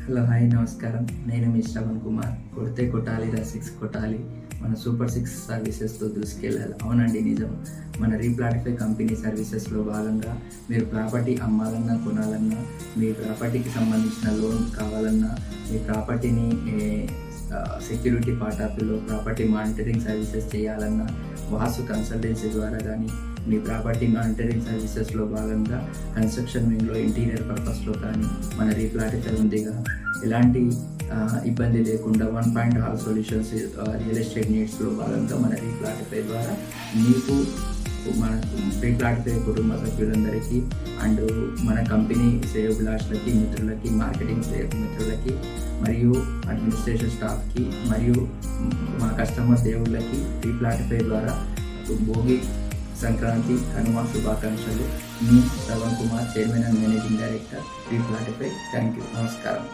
Hello hi నమస్కారం. నేను మీ శ్రవణ్ కుమార్. కొడితే కొట్టాలి సిక్స్ కొట్టాలి, మన సూపర్ సిక్స్ సర్వీసెస్తో దూసుకెళ్ళాలి. అవునండి, నిజం. మన రీప్లాటిఫై కంపెనీ సర్వీసెస్లో భాగంగా మీరు ప్రాపర్టీ అమ్మాలన్నా కొనాలన్నా, మీ ప్రాపర్టీకి సంబంధించిన లోన్ కావాలన్నా, మీ ప్రాపర్టీని సెక్యూరిటీ పార్ట్ ఆఫ్ వ్యూలో ప్రాపర్టీ మానిటరింగ్ సర్వీసెస్ చేయాలన్నా, వాస్తు కన్సల్టెన్సీ ద్వారా కానీ, మీ ప్రాపర్టీ మానిటరింగ్ సర్వీసెస్లో భాగంగా కన్స్ట్రక్షన్ వింగ్లో ఇంటీరియర్ పర్పస్లో కానీ మన రీప్లాటిఫై ఉందిగా. ఎలాంటి ఇబ్బంది లేకుండా 1 ఆల్ సొల్యూషన్స్ రియల్ ఎస్టేట్ నీడ్స్లో భాగంగా మన రీప్లాటిఫై ద్వారా మీకు, మన రీప్లాటిఫై కుటుంబ సభ్యులందరికీ అండ్ మన కంపెనీ శ్రేయోభిలాషులకి, మిత్రులకి, మార్కెటింగ్ మిత్రులకి, మరియు అడ్మినిస్ట్రేషన్ స్టాఫ్కి, మరియు మా కస్టమర్ దేవుళ్ళకి రీప్లాటిఫై ద్వారా భోగి, సంక్రాంతి, కనుమ శుభాకాంక్షలు. మీ Shravan Kumar, chairman and managing director, Replatify. Thank you. నమస్కారం.